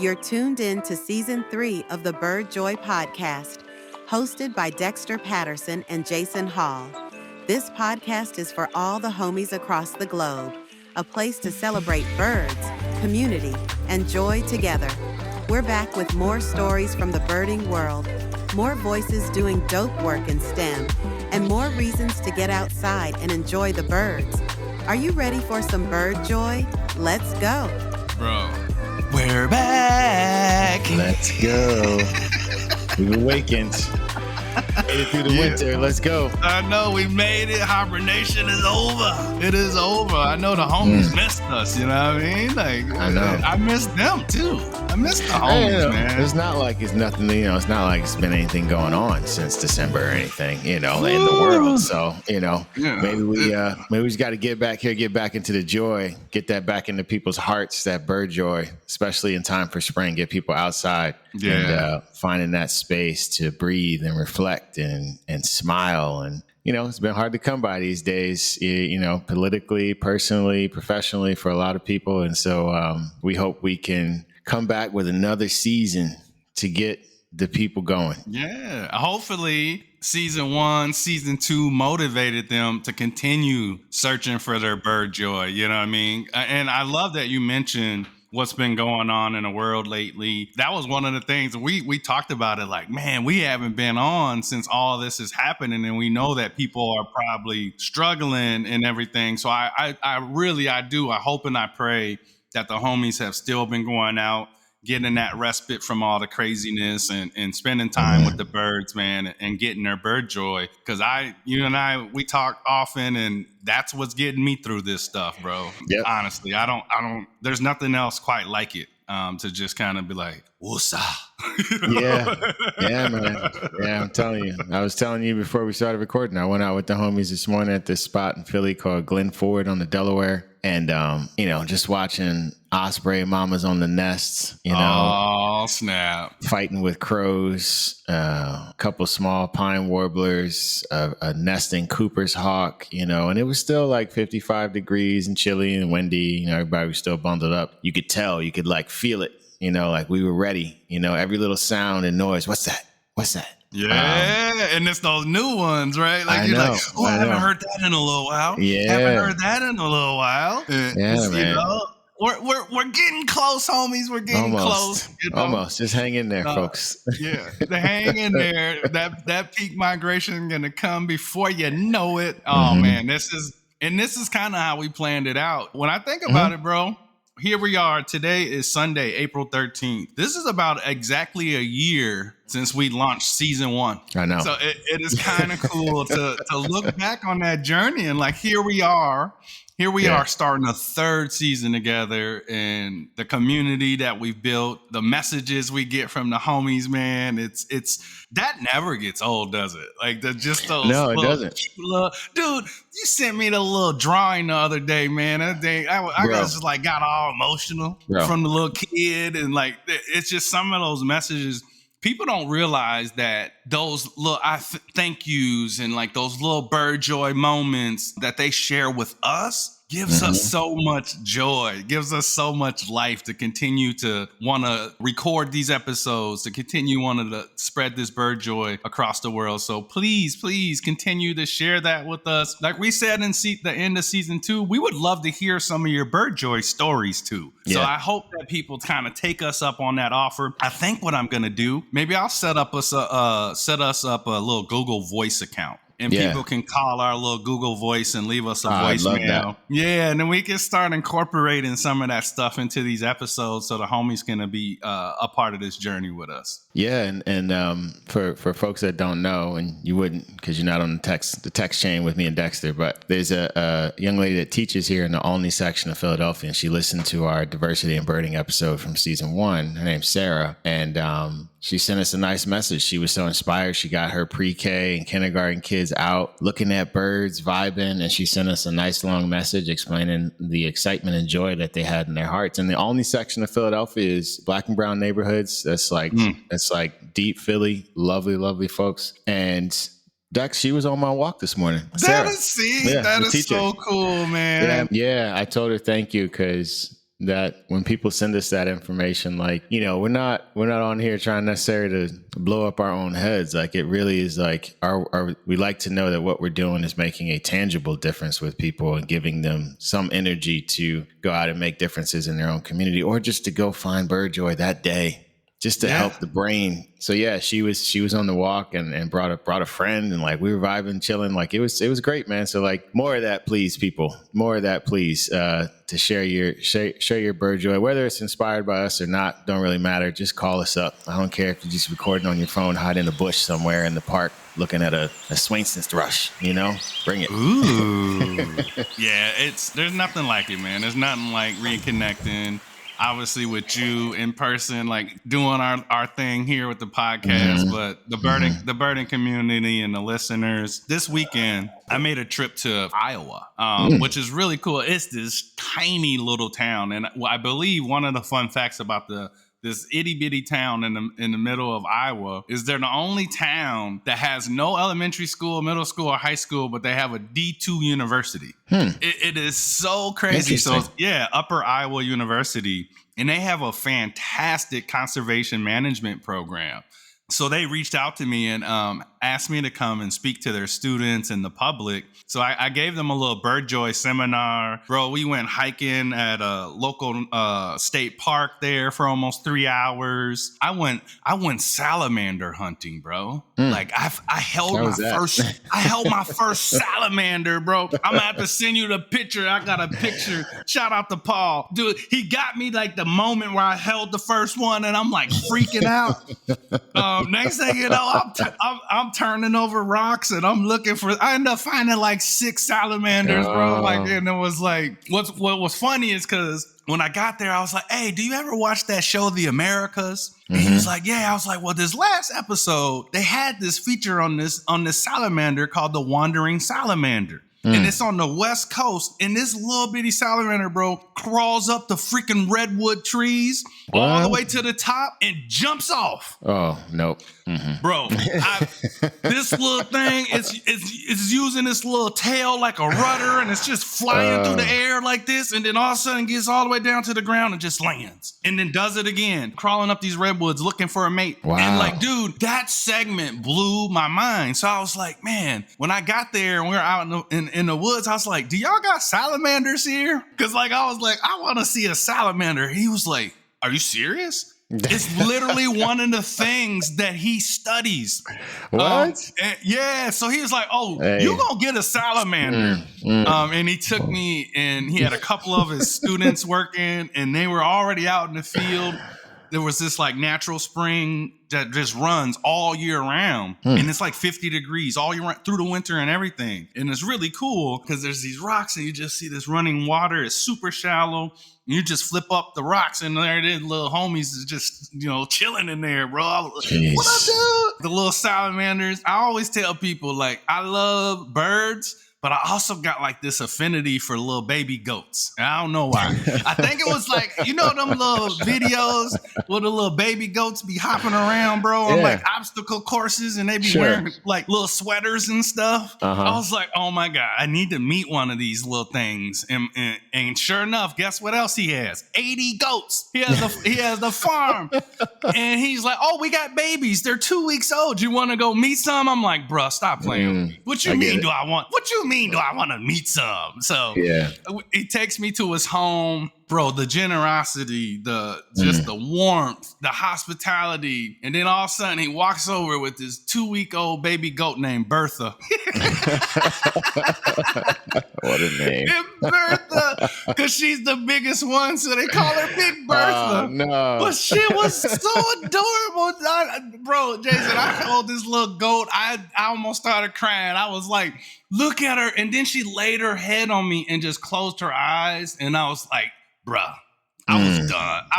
You're tuned in to Season 3 of the Bird Joy podcast, hosted by Dexter Patterson and Jason Hall. This podcast is for all the homies across the globe, a place to celebrate birds, community, and joy together. We're back with more stories from the birding world, more voices doing dope work in STEM, and more reasons to get outside and enjoy the birds. Are you ready for some bird joy? Let's go. Bro, we're back. Let's go. We've awakened. Made it through the winter. Let's go. I know we made it. Hibernation is over. It is over. I know the homies missed us. You know what I mean? Like, I know. I missed them too. I missed the homies, man. It's not like it's nothing. It's not like it's been anything going on since December or anything. In the world. So maybe we just got to get back here, get back into the joy, get that back into people's hearts, that bird joy, especially in time for spring. Get people outside and finding that space to breathe and reflect and smile. And it's been hard to come by these days, politically, personally, professionally, for a lot of people. And so we hope we can come back with another season to get the people going. Yeah. Hopefully season 1, season 2 motivated them to continue searching for their bird joy. You know what I mean? And I love that you mentioned what's been going on in the world lately. That was one of the things we talked about it, like, man, we haven't been on since all this is happening. And we know that people are probably struggling and everything. So I hope and I pray that the homies have still been going out, getting that respite from all the craziness and spending time with the birds, man, and getting their bird joy. Because you and I, we talk often, and that's what's getting me through this stuff, bro. Yep. Honestly, I don't, there's nothing else quite like it. To just kind of be like, woosah. Yeah, man. Yeah, I'm telling you. I was telling you before we started recording, I went out with the homies this morning at this spot in Philly called Glen Ford on the Delaware. And, just watching osprey mamas on the nests, Oh, snap. Fighting with crows, a couple small pine warblers, a nesting Cooper's hawk, and it was still like 55 degrees and chilly and windy. Everybody was still bundled up. You could tell, you could like feel it, like we were ready, every little sound and noise. What's that? What's that? Yeah, and it's those new ones, right? Like you're like, I haven't heard that in a little while. Yeah, haven't heard that in a little while. Man. We're getting close, homies. We're getting close. Almost. Just hang in there, folks. Yeah, hang in there. That peak migration gonna come before you know it. Oh man, this is kind of how we planned it out. When I think about it, bro. Here we are. Today is Sunday, April 13th. This is about exactly a year since we launched season 1. I know. So it is kind of cool to look back on that journey and like, here we are starting a third season together, and the community that we've built, the messages we get from the homies, man, it's that never gets old, does it? Like those no, it doesn't. Dude, you sent me the little drawing the other day, man. I just like got all emotional from the little kid, and like it's just some of those messages. People don't realize that those little thank yous and like those little bird joy moments that they share with us gives us so much joy, gives us so much life to continue to want to record these episodes, to continue wanting to spread this bird joy across the world. So please continue to share that with us. Like we said in the end of season 2, we would love to hear some of your bird joy stories too. Yeah. So I hope that people kind of take us up on that offer. I think what I'm going to do, maybe I'll set us up a little Google Voice account. And people can call our little Google Voice and leave us a voicemail. Yeah, and then we can start incorporating some of that stuff into these episodes so the homies can be a part of this journey with us. Yeah, and for folks that don't know, and you wouldn't because you're not on the text chain with me and Dexter, but there's a young lady that teaches here in the Olney section of Philadelphia, and she listened to our diversity and birding episode from season 1. Her name's Sarah, and she sent us a nice message. She was so inspired. She got her pre-K and kindergarten kids out looking at birds, vibing, and she sent us a nice long message explaining the excitement and joy that they had in their hearts. And the only section of Philadelphia is black and brown neighborhoods. That's like deep Philly, lovely, lovely folks. And Dex, she was on my walk this morning. That is so cool, man. Yeah, I told her thank you because that when people send us that information, like, you know, we're not on here trying necessarily to blow up our own heads. Like, it really is like we like to know that what we're doing is making a tangible difference with people and giving them some energy to go out and make differences in their own community, or just to go find bird joy that day, just to help the brain. So yeah, she was on the walk and brought a friend, and like we were vibing, chilling. Like it was great, man. So like more of that, please, people. More of that, please. To share your bird joy, whether it's inspired by us or not, don't really matter. Just call us up. I don't care if you're just recording on your phone, hiding in a bush somewhere in the park, looking at a Swainson's thrush. You know, bring it. Ooh, yeah. There's nothing like it, man. There's nothing like reconnecting. Obviously with you in person, like doing our thing here with the podcast, but the birding community and the listeners. This weekend, I made a trip to Iowa, which is really cool. It's this tiny little town. And I believe one of the fun facts about this itty bitty town in the middle of Iowa is they're the only town that has no elementary school, middle school, or high school, but they have a D2 university. It is so crazy. So yeah, Upper Iowa University, and they have a fantastic conservation management program. So they reached out to me and asked me to come and speak to their students and the public. So I gave them a little bird joy seminar. Bro, we went hiking at a local state park there for almost 3 hours. I went salamander hunting, bro. Like I held my first salamander, bro. I'm gonna have to send you the picture. I got a picture. Shout out to Paul. Dude, he got me like the moment where I held the first one and I'm like freaking out. Next thing you know, I'm turning over rocks and I'm looking for. I ended up finding like 6 salamanders, bro. Like, and it was like, what was funny is because when I got there, I was like, "Hey, do you ever watch that show, The Americas?" And he was like, "Yeah." I was like, "Well, this last episode, they had this feature on this salamander called the wandering salamander." And it's on the West Coast. And this little bitty salamander, bro, crawls up the freaking redwood trees all the way to the top and jumps off. Oh, nope. Bro, this little thing is using this little tail like a rudder, and it's just flying through the air like this, and then all of a sudden gets all the way down to the ground and just lands, and then does it again, crawling up these redwoods looking for a mate. Wow. And like, dude, that segment blew my mind. So I was like, man, when I got there and we were out in the woods, I was like, do y'all got salamanders here? Because like I was like, I want to see a salamander. He was like, are you serious? It's literally one of the things that he studies. What? Yeah. So he was like, "Oh, you gonna get a salamander?" And he took me, and he had a couple of his students working, and they were already out in the field. There was this like natural spring that just runs all year round, and it's like 50 degrees all year round through the winter and everything. And it's really cool because there's these rocks, and you just see this running water. It's super shallow. You just flip up the rocks, and there it is, little homies is just, chilling in there, bro. Jeez. What up, dude? The little salamanders. I always tell people, like, I love birds, but I also got like this affinity for little baby goats. And I don't know why. I think it was like, them little videos where the little baby goats be hopping around, bro, on like obstacle courses, and they be wearing like little sweaters and stuff. I was like, oh my God, I need to meet one of these little things. And sure enough, guess what else he has? 80 goats. He has the farm. And he's like, oh, we got babies. They're 2 weeks old. You want to go meet some? I'm like, bruh, stop playing with me. What you mean do I want? What you mean do I want to meet some? So he takes me to his home, bro. The generosity, the warmth, the hospitality, and then all of a sudden he walks over with this 2-week-old baby goat named Bertha. What a name! And Bertha, because she's the biggest one, so they call her Big Bertha. Oh, no, but she was so adorable, bro. Jason, I held this little goat. I almost started crying. I was like, look at her. And then she laid her head on me and just closed her eyes. And I was like, bruh, I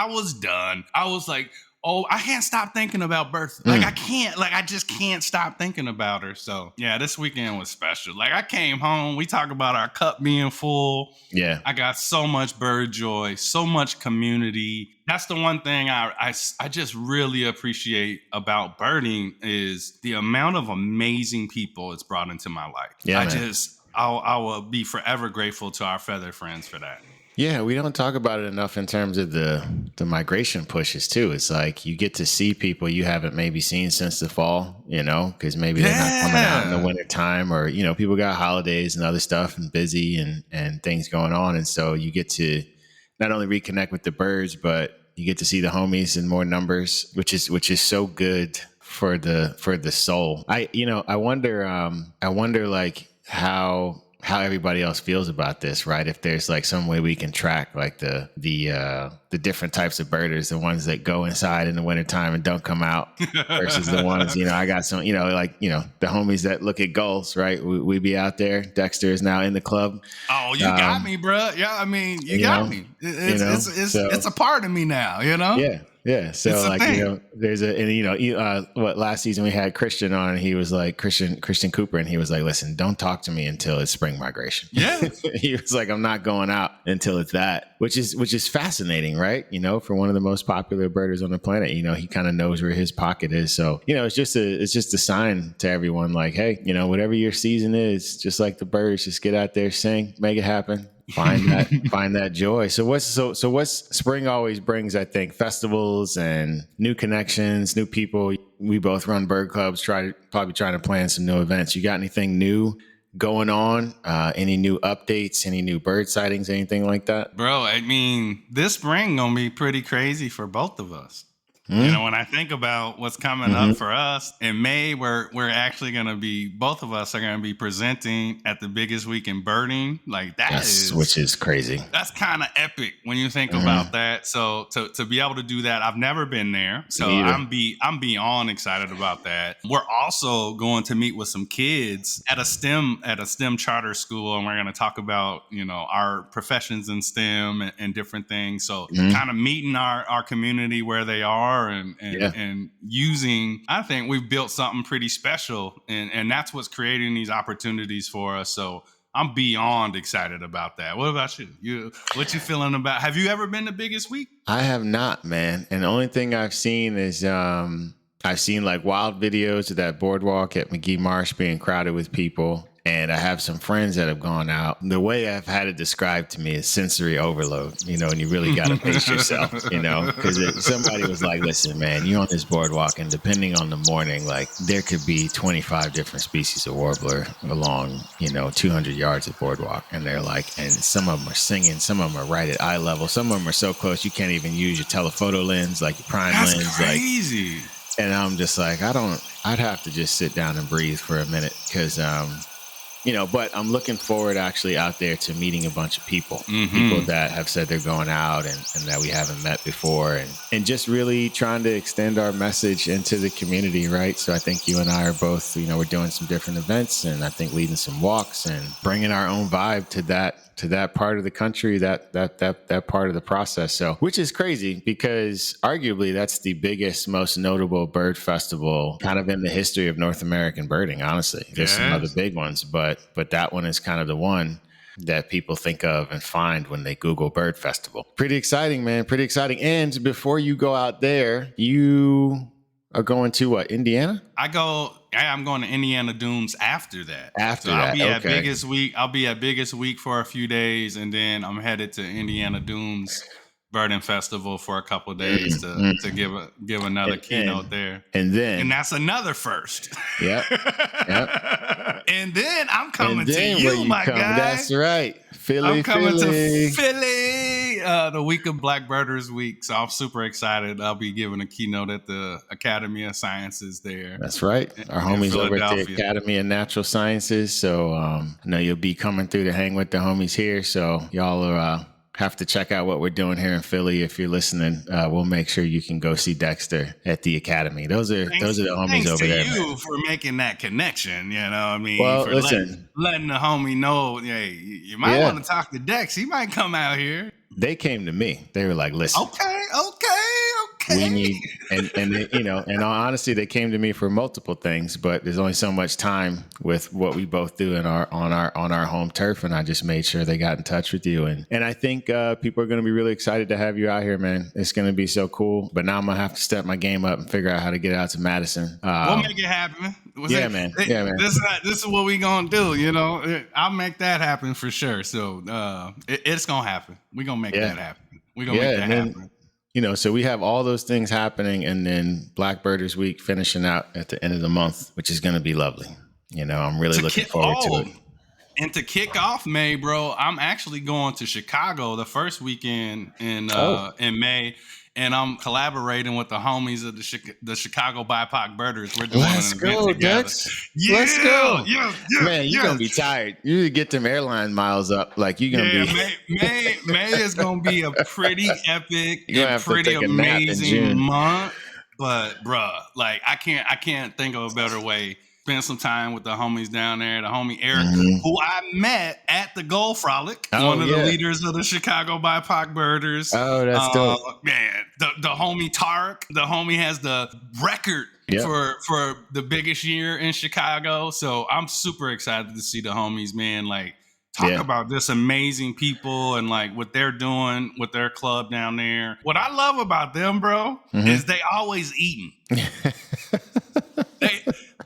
was done. I was like, oh, I can't stop thinking about Bertha. Like, I just can't stop thinking about her. So, yeah, this weekend was special. Like, I came home. We talk about our cup being full. Yeah. I got so much bird joy, so much community. That's the one thing I just really appreciate about birding is the amount of amazing people it's brought into my life. Yeah, I will be forever grateful to our feather friends for that. Yeah, we don't talk about it enough in terms of the migration pushes too. It's like you get to see people you haven't maybe seen since the fall, because maybe they're not coming out in the winter time, or people got holidays and other stuff and busy and things going on, and so you get to not only reconnect with the birds, but you get to see the homies in more numbers, which is so good for the soul. I wonder like how everybody else feels about this, right? If there's like some way we can track like the different types of birders, the ones that go inside in the wintertime and don't come out versus the ones, I got some, the homies that look at gulls, right? We be out there. Dexter is now in the club. Oh, you got me, bro. Yeah, I mean, you got me. It's a part of me now, Yeah. Yeah. So like, there's what last season we had Christian on, and he was like Christian Cooper. And he was like, listen, don't talk to me until it's spring migration. Yeah. He was like, I'm not going out until it's that, which is fascinating, right? For one of the most popular birders on the planet, he kind of knows where his pocket is. So, it's just a sign to everyone like, hey, whatever your season is, just like the birds, just get out there, sing, make it happen. Find that joy. So what's spring always brings, I think, festivals and new connections, new people. We both run bird clubs, probably trying to plan some new events. You got anything new going on? Any new updates, any new bird sightings, anything like that? Bro, I mean, this spring gonna be pretty crazy for both of us. When I think about what's coming up for us in May, we're actually going to be, both of us are going to be presenting at the biggest week in birding. Like which is crazy. That's kind of epic when you think about that. So to be able to do that, I've never been there. So I'm beyond excited about that. We're also going to meet with some kids at a STEM charter school. And we're going to talk about, our professions in STEM and different things. So kind of meeting our community where they are. And using, I think we've built something pretty special, and that's what's creating these opportunities for us. So I'm beyond excited about that. What about you? What you feeling about? Have you ever been to Biggest Week? I have not, man. And the only thing I've seen is I've seen like wild videos of that boardwalk at McGee Marsh being crowded with people. And I have some friends that have gone out. The way I've had it described to me is sensory overload, and you really got to pace yourself, because somebody was like, listen, man, you're on this boardwalk, and depending on the morning, like there could be 25 different species of warbler along, 200 yards of boardwalk. And they're like, and some of them are singing, some of them are right at eye level. Some of them are so close, you can't even use your telephoto lens, like your prime lens. That's crazy. And I'm just like, I'd have to just sit down and breathe for a minute, because, but I'm looking forward actually out there to meeting a bunch of people, people that have said they're going out and that we haven't met before, and just really trying to extend our message into the community, right? So I think you and I are both, we're doing some different events, and I think leading some walks and bringing our own vibe to that part of the country, that part of the process. So, which is crazy, because arguably that's the biggest, most notable bird festival kind of in the history of North American birding. Honestly, there's some other big ones, but that one is kind of the one that people think of and find when they Google bird festival. Pretty exciting, man. Pretty exciting. And before you go out there, you are going to what, Indiana? I'm going to Indiana Dunes after that. I'll be at Biggest Week. I'll be at Biggest Week for a few days, and then I'm headed to Indiana Dunes Birding Festival for a couple of days to give another keynote there. And that's another first. Yep. And then I'm coming to you, my guy. That's right. I'm coming to Philly, the week of Black Birders Week. So I'm super excited. I'll be giving a keynote at the Academy of Sciences there. That's right. Our homies over at the Academy of Natural Sciences. So I know you'll be coming through to hang with the homies here. So y'all are have to check out what we're doing here in Philly. If you're listening, we'll make sure you can go see Dexter at the Academy. Those are the homies over there. Thanks to you for making that connection. I mean, well, for letting the homie know, hey, you might want to talk to Dex. He might come out here. They came to me. They were like, listen. Okay. We need, and they, in all honesty, they came to me for multiple things, but there's only so much time with what we both do on our home turf. And I just made sure they got in touch with you. And I think people are going to be really excited to have you out here, man. It's going to be so cool. But now I'm going to have to step my game up and figure out how to get out to Madison. We'll make it happen. Yeah, man. Yeah, man. This is what we gonna do. You know, I'll make that happen for sure. So it's gonna happen. We gonna make that happen. We gonna make that happen. So we have all those things happening, and then Blackbirders Week finishing out at the end of the month, which is going to be lovely. I'm really looking forward to it. And to kick off May, bro, I'm actually going to Chicago the first weekend in May, and I'm collaborating with the homies of the Chicago BIPOC Birders. We're doing an event together. Dex. Yeah, let's go. Yeah, man, you're gonna be tired. You get them airline miles up, like you're gonna be. May is gonna be a pretty epic and pretty amazing month. But bruh, like I can't think of a better way. Spend some time with the homies down there. The homie Eric, who I met at the Gold Frolic, one of the leaders of the Chicago BIPOC Birders. Oh, that's dope. Man, the homie Tarek, the homie has the record for the biggest year in Chicago. So I'm super excited to see the homies, man. Like, talk about this amazing people and like what they're doing with their club down there. What I love about them, bro, is they always eating.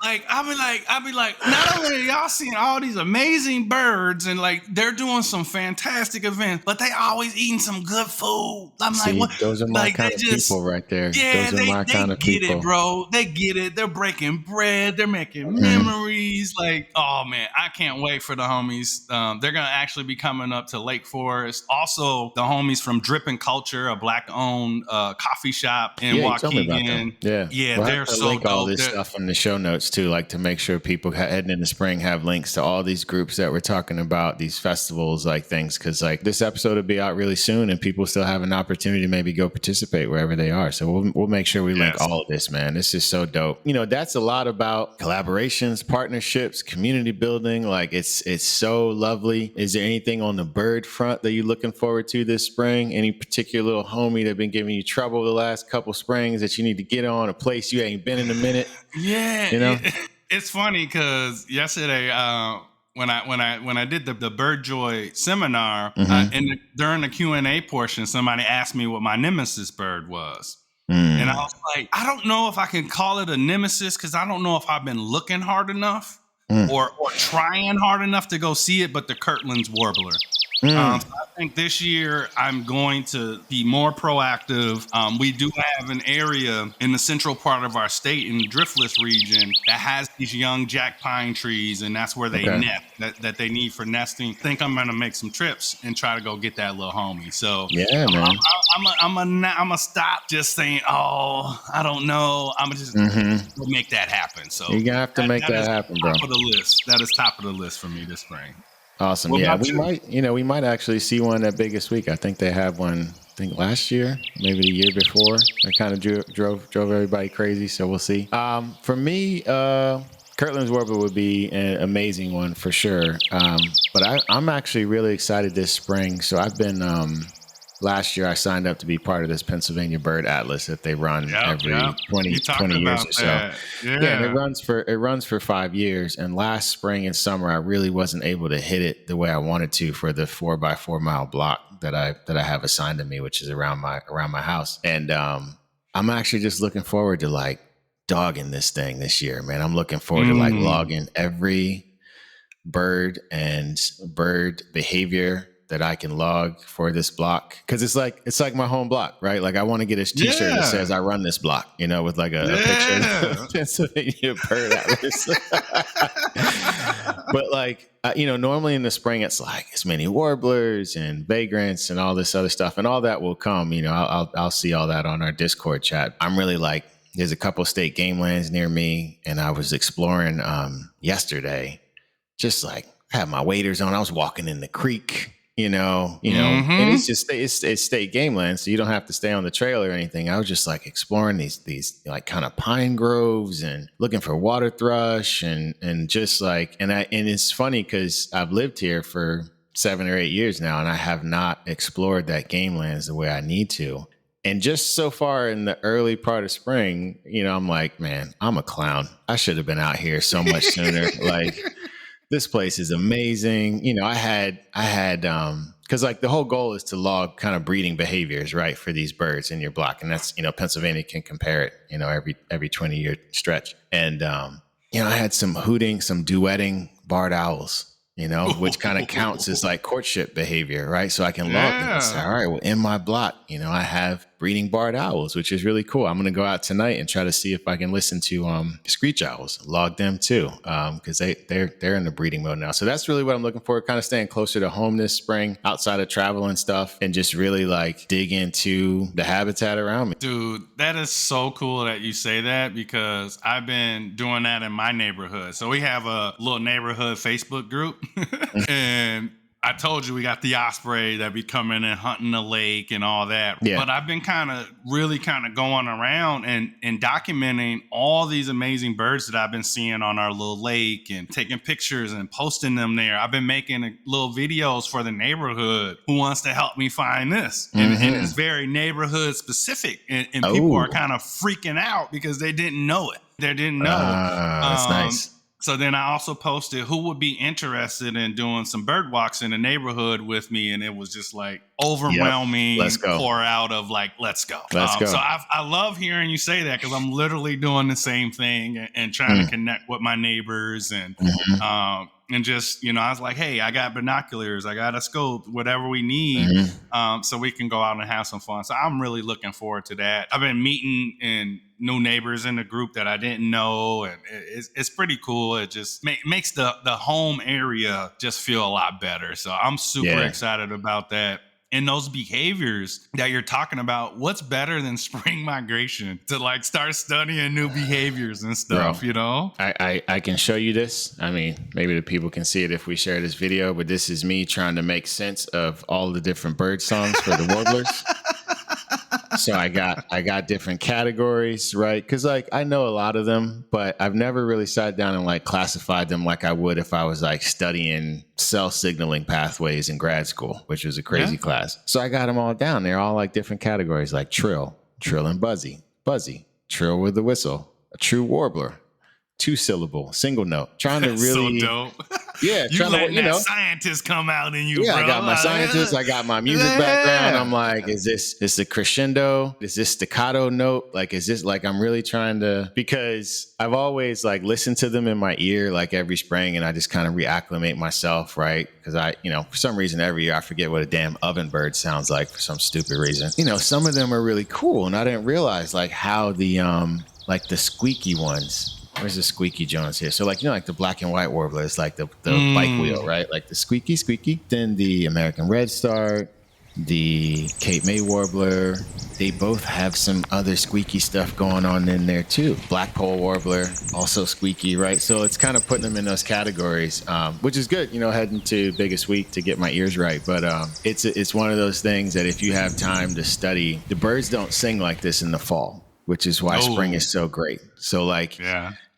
I'll be like, not only are y'all seeing all these amazing birds and like they're doing some fantastic events, but they always eating some good food. I'm like, what? Those are my kind of people right there. Yeah, those are my kind of people. They get it, bro. They get it. They're breaking bread. They're making memories. Like, oh man, I can't wait for the homies. They're gonna actually be coming up to Lake Forest. Also, the homies from Drippin' Culture, a Black-owned coffee shop in Waukegan. Yeah, they're so link dope. All this stuff in the show notes too, like to make sure people heading in the spring have links to all these groups that we're talking about, these festivals, like things, because like this episode will be out really soon, and people still have an opportunity to maybe go participate wherever they are. So we'll make sure we link all of this, man. This is so dope. That's a lot about collaborations, partnerships, community building. Like it's so lovely. Is there anything on the bird front that you're looking forward to this spring? Any particular little homie that been giving you trouble the last couple springs that you need to get on, a place you ain't been in a minute? Yeah, it's funny because yesterday when I did the Bird Joy seminar, during the Q&A portion, somebody asked me what my nemesis bird was. And I was like, I don't know if I can call it a nemesis because I don't know if I've been looking hard enough or trying hard enough to go see it, but the Kirtland's warbler. So I think this year I'm going to be more proactive. We do have an area in the central part of our state in the Driftless region that has these young jack pine trees, and that's where they nest, that they need for nesting. I think I'm going to make some trips and try to go get that little homie. So man. I'm gonna stop just saying, oh, I don't know. I'm gonna just make that happen. So you're gonna have to make that happen, bro. Top of the list. That is top of the list for me this spring. Awesome. We might actually see one at Biggest Week. I think they have one, last year, maybe the year before. That kind of drove everybody crazy. So we'll see. For me, Kirtland's Warbler would be an amazing one for sure. But I'm actually really excited this spring. So I've been, last year I signed up to be part of this Pennsylvania Bird Atlas that they run every 20 years or so. Yeah, and it runs for 5 years. And last spring and summer, I really wasn't able to hit it the way I wanted to for the 4x4 mile block that I have assigned to me, which is around my house. And I'm actually just looking forward to like dogging this thing this year, man. I'm looking forward to like logging every bird and bird behavior that I can log for this block, because it's like my home block, right? Like I want to get a T-shirt that says I run this block, with like a picture of Pennsylvania Bird Atlas. But like normally in the spring it's like as many warblers and vagrants and all this other stuff, and all that will come. I'll see all that on our Discord chat. I'm really like, there's a couple state game lands near me, and I was exploring yesterday, just like had my waders on. I was walking in the creek. And it's just it's state game land, so you don't have to stay on the trail or anything. I was just like exploring these like kind of pine groves and looking for water thrush and just like and it's funny because I've lived here for 7 or 8 years now, and I have not explored that game lands the way I need to. And just so far in the early part of spring, I'm like, man, I'm a clown. I should have been out here so much sooner. Like, this place is amazing. I had, cause like the whole goal is to log kind of breeding behaviors, right, for these birds in your block. And that's, Pennsylvania can compare it, every 20-year stretch. And, I had some duetting barred owls, which kind of counts as like courtship behavior, right? So I can log them and say, all right, well, in my block, I have breeding barred owls, which is really cool. I'm going to go out tonight and try to see if I can listen to screech owls, log them too, because they're in the breeding mode now. So that's really what I'm looking for, kind of staying closer to home this spring, outside of travel and stuff, and just really like dig into the habitat around me. Dude, that is so cool that you say that, because I've been doing that in my neighborhood. So we have a little neighborhood Facebook group and I told you we got the osprey that be coming and hunting the lake and all that. Yeah. But I've been really going around and documenting all these amazing birds that I've been seeing on our little lake and taking pictures and posting them there. I've been making little videos for the neighborhood who wants to help me find this. And it's very neighborhood specific. And people are kind of freaking out because they didn't know it. They didn't know. That's nice. So then I also posted who would be interested in doing some bird walks in the neighborhood with me. And it was just like overwhelming pour out of like, let's go. Let's go. So I love hearing you say that, because I'm literally doing the same thing and trying to connect with my neighbors and just, I was like, hey, I got binoculars, I got a scope, whatever we need, so we can go out and have some fun. So I'm really looking forward to that. I've been meeting new neighbors in the group that I didn't know, and it's pretty cool. It just makes the home area just feel a lot better. So I'm super excited about that. And those behaviors that you're talking about, what's better than spring migration to like start studying new behaviors and stuff, Bro, I can show you this. I mean, maybe the people can see it if we share this video, but this is me trying to make sense of all the different bird songs for the warblers. So I got different categories, right? Because like I know a lot of them, but I've never really sat down and like classified them like I would if I was like studying cell signaling pathways in grad school, which was a crazy class. So I got them all down. They're all like different categories, like trill and buzzy, trill with the whistle, a true warbler, 2-syllable, single note. Trying to really, so dope. Yeah, you letting that scientist come out in you, bro. I got my scientist, I got my music background. I'm like, is the crescendo? Is this staccato note? Like, is this like, I'm really trying to, because I've always like listened to them in my ear, like every spring, and I just kind of reacclimate myself, right? Because I, for some reason every year I forget what a damn oven bird sounds like for some stupid reason. Some of them are really cool, and I didn't realize like how the squeaky ones. Where's the squeaky Jones here? So like, like the black and white warbler is like the bike wheel, right? Like the squeaky. Then the American redstart, the Cape May warbler, they both have some other squeaky stuff going on in there too. Blackpoll warbler, also squeaky, right? So it's kind of putting them in those categories, which is good, heading to Biggest Week to get my ears right. But it's one of those things that if you have time to study, the birds don't sing like this in the fall, which is why spring is so great. So like,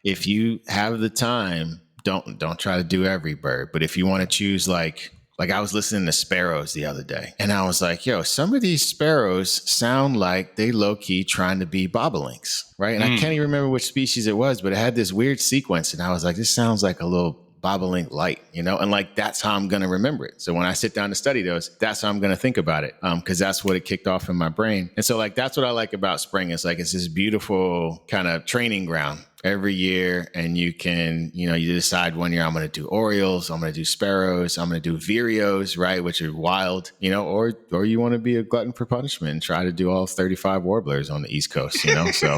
if you have the time, don't try to do every bird. But if you want to choose, like I was listening to sparrows the other day, and I was like, yo, some of these sparrows sound like they low-key trying to be bobolinks, right? And I can't even remember which species it was, but it had this weird sequence. And I was like, this sounds like a little bobolink light, and like that's how I'm going to remember it. So when I sit down to study those, that's how I'm going to think about it, because that's what it kicked off in my brain. And so like that's what I like about spring. It's like it's this beautiful kind of training ground every year, and you can, you decide one year I'm going to do orioles, I'm going to do sparrows, I'm going to do vireos, right, which are wild, or you want to be a glutton for punishment and try to do all 35 warblers on the East Coast, so.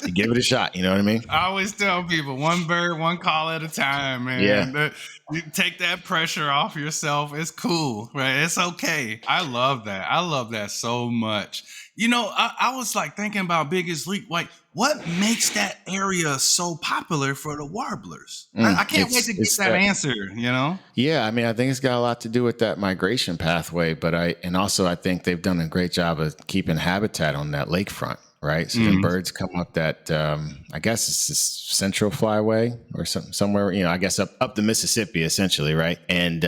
You give it a shot, you know what I mean? I always tell people, one bird, one call at a time, man. Yeah. You take that pressure off yourself. It's cool, right? It's okay. I love that. I love that so much. I was like thinking about Biggest Leap. Like, what makes that area so popular for the warblers? I can't wait to get that answer, Yeah, I mean, I think it's got a lot to do with that migration pathway, but I think they've done a great job of keeping habitat on that lakefront. Right. So the birds come up that, I guess it's this central flyway or somewhere, I guess up the Mississippi, essentially. Right. And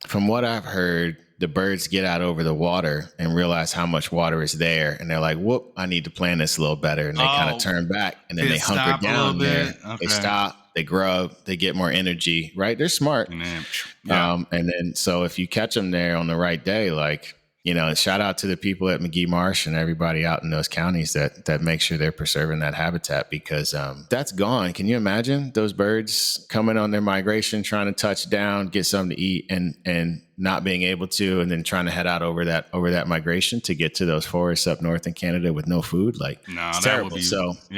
from what I've heard, the birds get out over the water and realize how much water is there. And they're like, whoop, I need to plan this a little better. And they kind of turn back, and then they hunker down there. Okay. They stop, they grub, they get more energy. Right. They're smart. Yeah. And then so if you catch them there on the right day, like, shout out to the people at McGee Marsh and everybody out in those counties that make sure they're preserving that habitat, because that's gone. Can you imagine those birds coming on their migration, trying to touch down, get something to eat, and not being able to, and then trying to head out over that migration to get to those forests up north in Canada with no food? Like, no, it's that terrible. would be,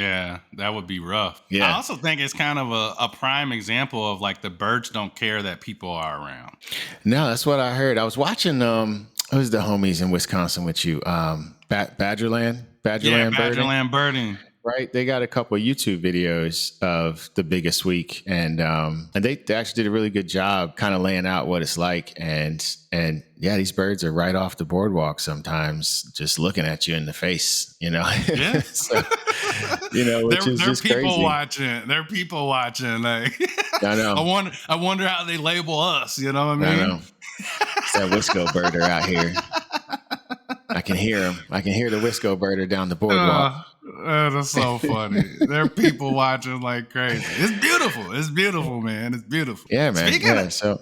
that would be rough. Yeah. I also think it's kind of a prime example of like the birds don't care that people are around. No, that's what I heard. I was watching, who's the homies in Wisconsin with you? Badgerland Badgerland birding. Right, they got a couple of YouTube videos of the biggest week, and they actually did a really good job kind of laying out what it's like, and yeah, these birds are right off the boardwalk sometimes, just looking at you in the face, Yeah. So, which is just people crazy. watching. There are people watching. Like, I know. I wonder how they label us. You know what I mean? I know. It's that Wisco birder out here. I can hear him. I can hear the Wisco birder down the boardwalk. That's so funny. There are people watching like crazy. It's beautiful. It's beautiful, man. It's beautiful. Yeah, man.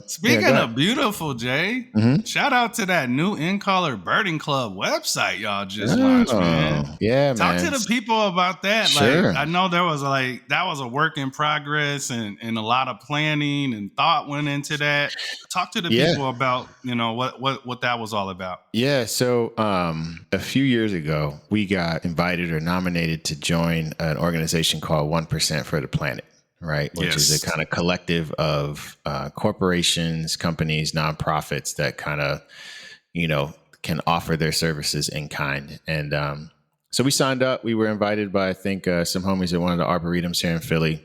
Speaking of beautiful, Jay, shout out to that new In Color Birding Club website y'all just launched, man. Yeah, Talk man. to the people about that. Sure. Like, I know that was a work in progress, and a lot of planning and thought went into that. Talk to the people about, what that was all about. Yeah. So a few years ago, we got invited or nominated to join an organization called 1% for the Planet, right? Which is a kind of collective of corporations, companies, nonprofits that kind of, can offer their services in kind. And so we signed up. We were invited by, I think, some homies at one of the arboretums here in Philly.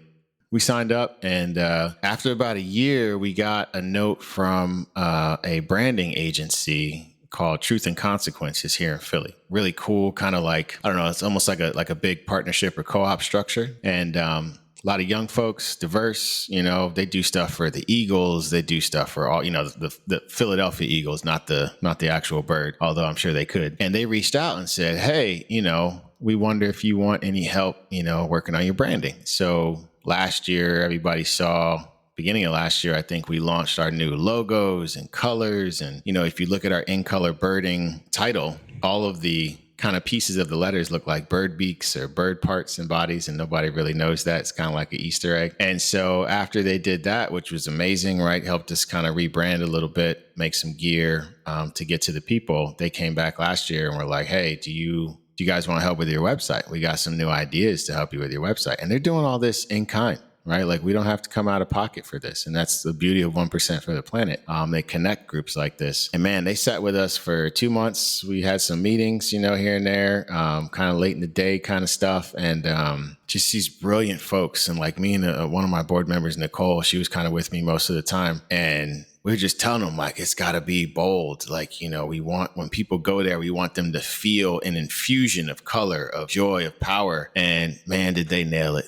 We signed up, and after about a year, we got a note from a branding agency called Truth and Consequences here in Philly. Really cool, kind of like, I don't know, it's almost like a big partnership or co-op structure. And a lot of young folks, diverse, they do stuff for the Eagles. They do stuff for all, the Philadelphia Eagles, not the actual bird, although I'm sure they could. And they reached out and said, hey, we wonder if you want any help, working on your branding. So last year, everybody saw, beginning of last year, I think we launched our new logos and colors. And, if you look at our In Color Birding title, all of the kind of pieces of the letters look like bird beaks or bird parts and bodies, and nobody really knows that. It's kind of like an Easter egg. And so after they did that, which was amazing, right, helped us kind of rebrand a little bit, make some gear to get to the people, they came back last year and were like, hey, do you guys want to help with your website? We got some new ideas to help you with your website. And they're doing all this in kind. Right? Like, we don't have to come out of pocket for this. And that's the beauty of 1% for the Planet. They connect groups like this. And man, they sat with us for 2 months. We had some meetings, here and there, kind of late in the day kind of stuff. And just these brilliant folks. And like me and one of my board members, Nicole, she was kind of with me most of the time. And we were just telling them, like, it's got to be bold. Like, we want, when people go there, we want them to feel an infusion of color, of joy, of power. And man, did they nail it,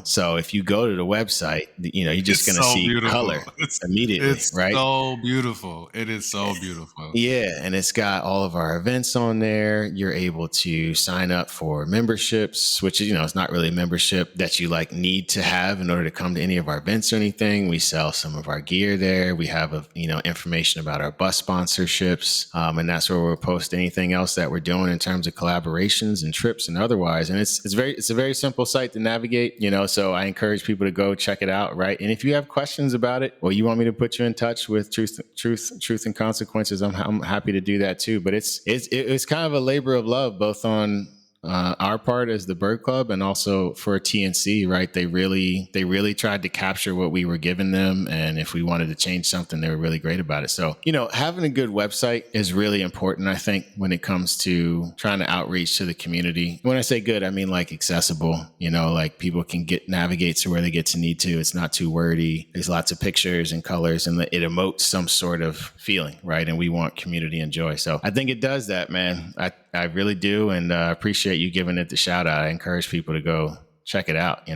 So if you go to the website, you're just going to see beautiful. Color immediately, it's right? It's so beautiful. It is so beautiful. Yeah. And it's got all of our events on there. You're able to sign up for memberships, which is, it's not really a membership that you need to have in order to come to any of our events or anything. We sell some of our gear there. We have information about our bus sponsorships. And that's where we'll post anything else that we're doing in terms of collaborations and trips and otherwise. And it's a very simple site to navigate, so I encourage people to go check it out. Right. And if you have questions about it, or you want me to put you in touch with Truth and Consequences, I'm happy to do that too. But it's kind of a labor of love, both on our part as the Bird Club and also for TNC, right? They really tried to capture what we were giving them. And if we wanted to change something, they were really great about it. So, having a good website is really important, I think, when it comes to trying to outreach to the community. When I say good, I mean like accessible, like people can navigate to where they get to need to. It's not too wordy. There's lots of pictures and colors, and it emotes some sort of feeling, right? And we want community and joy. So I think it does that, man. I really do, and appreciate you giving it the shout out. I encourage people to go check it out,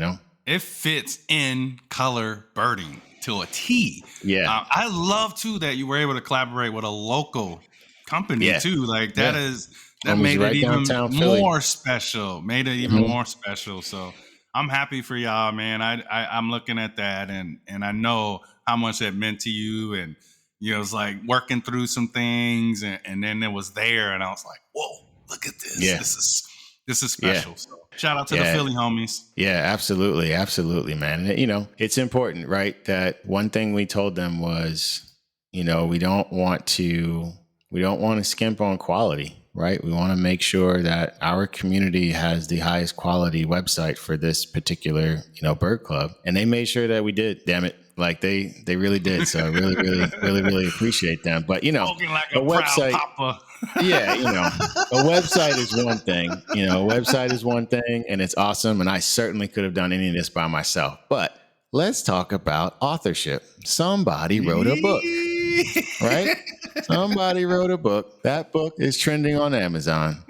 It fits In Color Birding to a T. Yeah. I love, too, that you were able to collaborate with a local company, too. Like, that made it even more special. Made it even more special. So I'm happy for y'all, man. I'm looking at that, and I know how much that meant to you, and it was like working through some things, and then it was there, and I was like, whoa, look at this. Yeah. This is special. So shout out to the Philly homies. Yeah, absolutely. Absolutely, man. It's important, right? That one thing we told them was, we don't want to skimp on quality, right? We want to make sure that our community has the highest quality website for this particular, bird club. And they made sure that we did, damn it. Like they really did. So I really, really, really, really appreciate them. But, like a website, papa. yeah, a website is one thing, and it's awesome. And I certainly could have done any of this by myself, but let's talk about authorship. Somebody wrote a book, right? Somebody wrote a book. That book is trending on Amazon.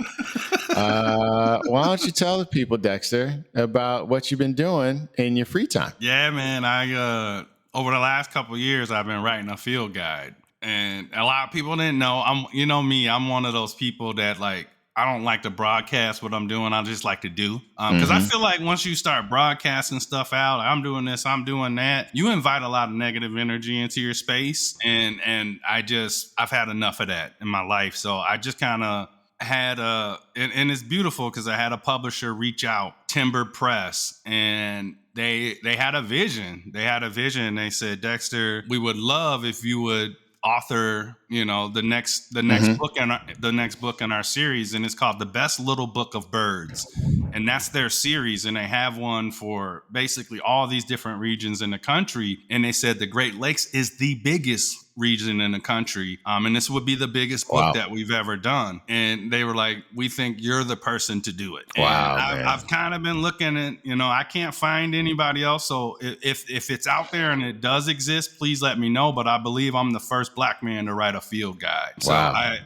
Why don't you tell the people, Dexter, about what you've been doing in your free time? Yeah, man. I over the last couple of years, I've been writing a field guide, and a lot of people didn't know. I'm one of those people that I don't like to broadcast what I'm doing. I just like to do. Because I feel like once you start broadcasting stuff out, I'm doing this, I'm doing that, you invite a lot of negative energy into your space. And I've had enough of that in my life. So I just kind of had and it's beautiful because I had a publisher reach out, Timber Press, and they had a vision. They said, Dexter, we would love if you would author, the next book in our series, and it's called The Best Little Book of Birds, and that's their series, and they have one for basically all these different regions in the country. And they said the Great Lakes is the biggest region in the country, and this would be the biggest book that we've ever done. And they were like, we think you're the person to do it. Wow, and I've kind of been looking at, I can't find anybody else, so if it's out there and it does exist, please let me know. But I believe I'm the first Black man to write a field guide. So I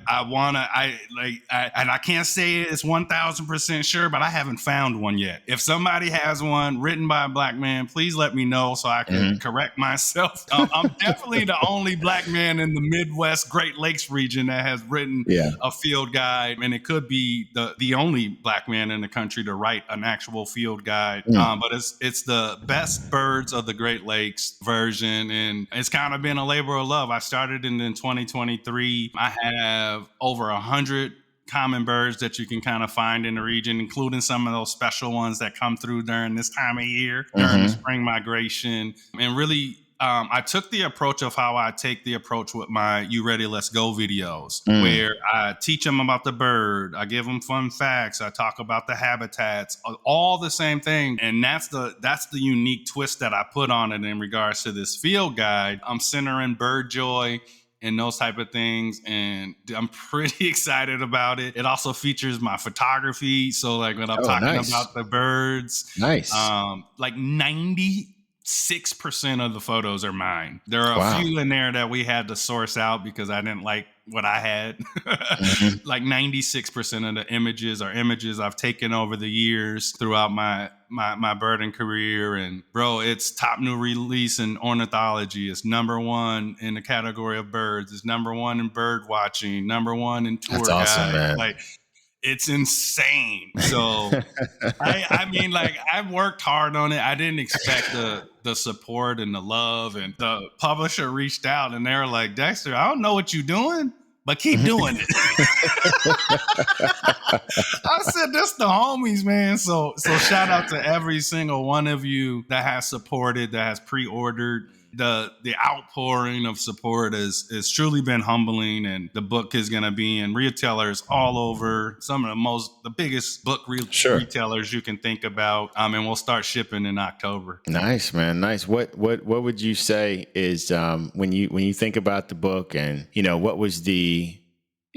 can't say it's 1,000% sure, but I haven't found one yet. If somebody has one written by a Black man, please let me know so I can correct myself. I'm definitely the only Black man in the Midwest Great Lakes region that has written a field guide, and it could be the only Black man in the country to write an actual field guide. But it's the Best Birds of the Great Lakes version, and it's kind of been a labor of love. I started in 2023. I have over 100 common birds that you can kind of find in the region, including some of those special ones that come through during this time of year, during the spring migration. And really, I took the approach of how I take the approach with my You Ready, Let's Go videos, where I teach them about the bird. I give them fun facts. I talk about the habitats, all the same thing. And that's the unique twist that I put on it in regards to this field guide. I'm centering bird joy and those type of things, and I'm pretty excited about it. It also features my photography. So when I'm talking about the birds, 96% of the photos are mine. There are a few in there that we had to source out because I didn't like what I had. 96% of the images are images I've taken over the years throughout my birding career. And bro, it's top new release in ornithology. It's #1 in the category of birds. It's #1 in bird watching, #1 in tour guide. Awesome, man. It's insane. So I've worked hard on it. I didn't expect the support and the love, and the publisher reached out and they were like, Dexter, I don't know what you're doing, but keep doing it. I said, that's the homies, man. So shout out to every single one of you that has supported, that has pre-ordered. The outpouring of support has truly been humbling, and the book is going to be in retailers all over, some of the biggest book retailers you can think about, and we'll start shipping in October. Nice, man. Nice. What would you say is when you think about the book, and what was the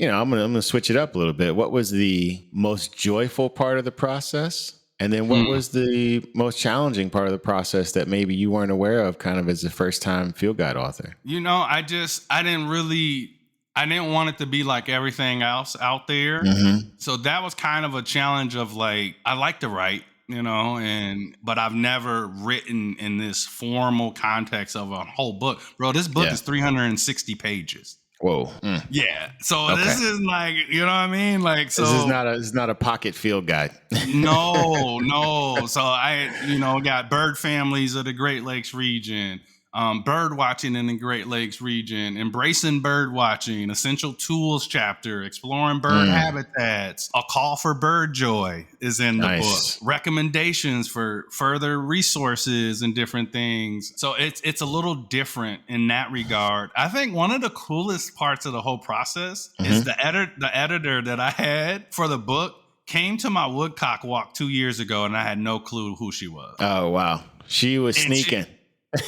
I'm gonna switch it up a little bit. What was the most joyful part of the process? And then what was the most challenging part of the process that maybe you weren't aware of kind of as a first time field guide author? I didn't want it to be like everything else out there. So that was kind of a challenge of I like to write, but I've never written in this formal context of a whole book. Bro, this book is 360 pages. Whoa. Yeah. So this is you know what I mean? So this is not a pocket field guide. No. So I, got bird families of the Great Lakes region, bird watching in the Great Lakes region, embracing bird watching, essential tools chapter, exploring bird habitats, a call for bird joy is in the book, recommendations for further resources and different things. So it's a little different in that regard. I think one of the coolest parts of the whole process is the editor that I had for the book came to my woodcock walk 2 years ago, and I had no clue who she was. Oh, wow. She was sneaking.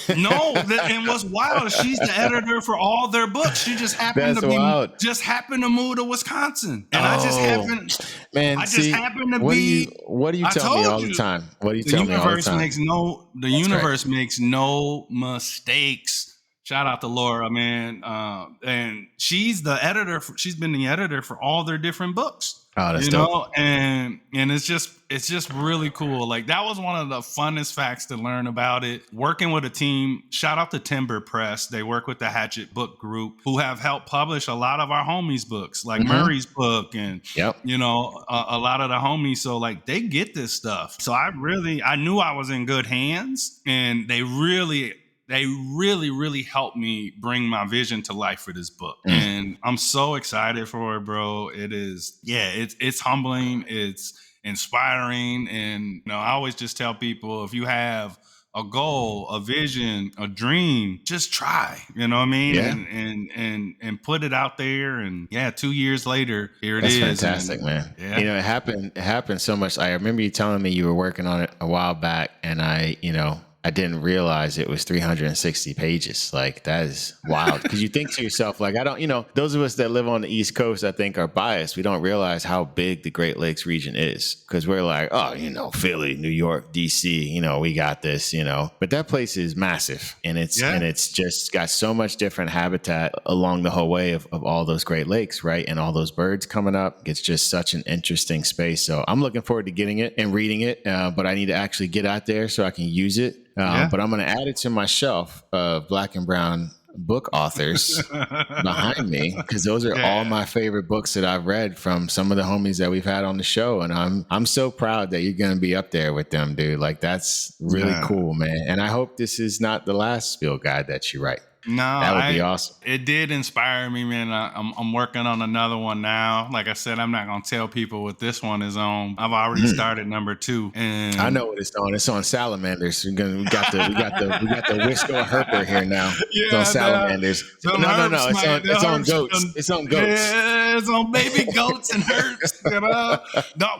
And what's wild, she's the editor for all their books. She just happened to move to Wisconsin, and I just happened to be. What do you tell me all the time? What do you tell me all the time? The universe makes no mistakes. Shout out to Laura, man, and she's the editor. She's been the editor for all their different books. Oh, that's dope. And it's just really cool. Like, that was one of the funnest facts to learn about it. Working with a team, shout out to Timber Press. They work with the Hatchet Book Group, who have helped publish a lot of our homies' books, like Murray's book and, a lot of the homies. So, like, they get this stuff. So I knew I was in good hands, and they really helped me bring my vision to life for this book. And I'm so excited for it, bro. It is, it's humbling. It's inspiring. And, I always just tell people, if you have a goal, a vision, a dream, just try, you know what I mean? Yeah. And put it out there. And 2 years later, here it is. That's fantastic, man. Yeah. It happened so much. I remember you telling me you were working on it a while back, and I didn't realize it was 360 pages. Like, that is wild. Because you think to yourself, like, those of us that live on the East Coast, I think, are biased. We don't realize how big the Great Lakes region is. Because we're like, oh, Philly, New York, DC, we got this, But that place is massive. And it's just got so much different habitat along the whole way of all those Great Lakes, right? And all those birds coming up. It's just such an interesting space. So I'm looking forward to getting it and reading it. But I need to actually get out there so I can use it. But I'm going to add it to my shelf of Black and Brown book authors behind me, because those are all my favorite books that I've read from some of the homies that we've had on the show. And I'm so proud that you're going to be up there with them, dude. Like, that's really cool, man. And I hope this is not the last spiel guide that you write. No, that would be awesome. It did inspire me, man. I'm working on another one now. Like I said, I'm not gonna tell people what this one is on. I've already started number 2, and I know what it's on. It's on salamanders. We got the Wisco Herper here now. It's on salamanders. No. It's on goats. It's on goats. Yeah, it's on baby goats and herps.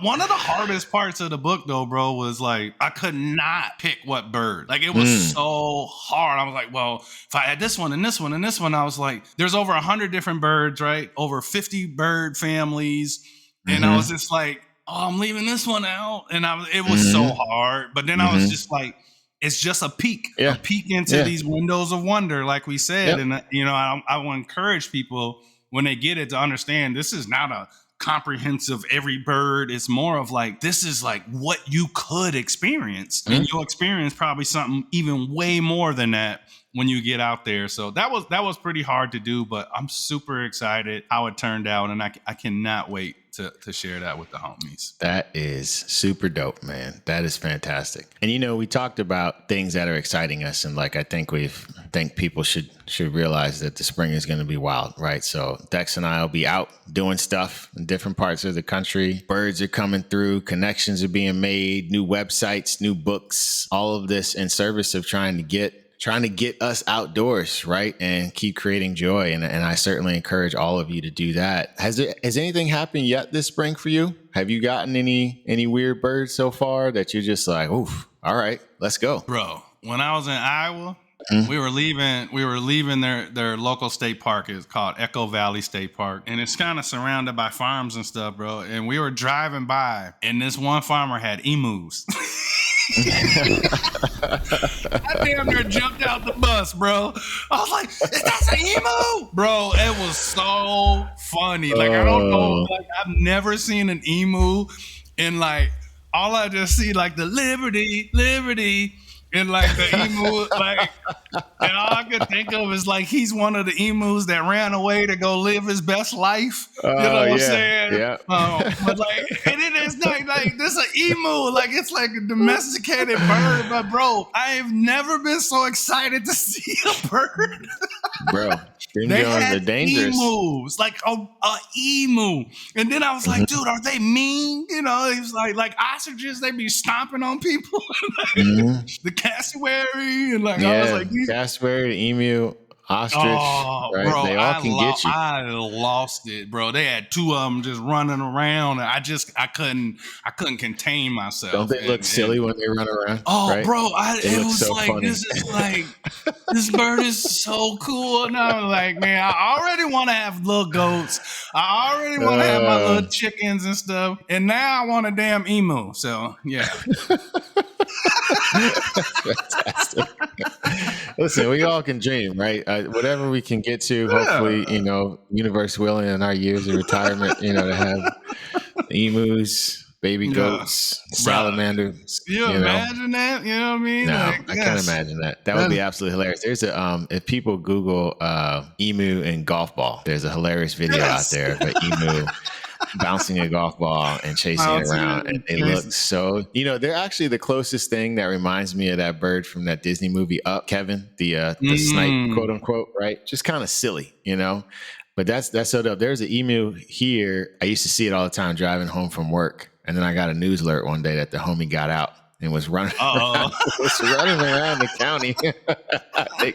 One of the hardest parts of the book, though, bro, was like, I could not pick what bird. Like, it was so hard. I was like, well, if I had this one and this one and this one, I was like, there's over 100 different birds, right? Over 50 bird families. And I was just like, I'm leaving this one out. And it was so hard. But then I was just like, it's just a peek into these windows of wonder, like we said. And, I will encourage people when they get it to understand this is not a comprehensive every bird. It's more of like, this is like what you could experience. And you'll experience probably something even way more than that when you get out there. So that was pretty hard to do, but I'm super excited how it turned out, and I cannot wait to share that with the homies. That is super dope, man. That is fantastic. And we talked about things that are exciting us, and like I think people should realize that the spring is going to be wild, right? So Dex and I will be out doing stuff in different parts of the country. Birds are coming through, connections are being made, new websites, new books, all of this in service of trying to get us outdoors, right? And keep creating joy. And I certainly encourage all of you to do that. Has anything happened yet this spring for you? Have you gotten any weird birds so far that you're just like, oof, all right, let's go? Bro, when I was in Iowa, we were leaving their local state park. It's called Echo Valley State Park. And it's kind of surrounded by farms and stuff, bro. And we were driving by, and this one farmer had emus. I damn near jumped out the bus, bro. I was like, that's an emu, bro. It was so funny. Like, I don't know, like, I've never seen an emu, and like all I just see, like, the liberty, And like the emu, like, and all I could think of is like he's one of the emus that ran away to go live his best life. You know Oh what I'm yeah, saying? yeah. But like, and it is not like this an emu, like it's like a domesticated bird. But bro, I have never been so excited to see a bird. Bro, them They Jones are had dangerous. emus, like a emu. And then I was like, dude, are they mean? You know, he was like ostriches, they be stomping on people. The cassowary, and like, I was like, cassowary, the emu, ostrich, right? bro, They all can get you. I lost it, bro. They had two of them just running around, and I couldn't contain myself. Don't they look silly when they run around? Oh, right? bro, it was so like funny. This is like this bird is so cool, and I'm like, man, I already want to have little goats. I already want to have my little chickens and stuff, and now I want a damn emu. So yeah. Fantastic. Listen, we all can dream, right? Whatever we can get to, hopefully, universe willing, in our years of retirement, to have emus, baby goats, salamanders. You imagine that? You know what I mean? No, I can't imagine that. That would be absolutely hilarious. There's if people Google emu and golf ball, there's a hilarious video out there of an emu bouncing a golf ball and chasing it around, and they look so. They're actually the closest thing that reminds me of that bird from that Disney movie Up, Kevin, the snipe, quote unquote, right? Just kind of silly, But that's so dope. There's an emu here. I used to see it all the time driving home from work, and then I got a news alert one day that the homie got out and was running around, around the county. They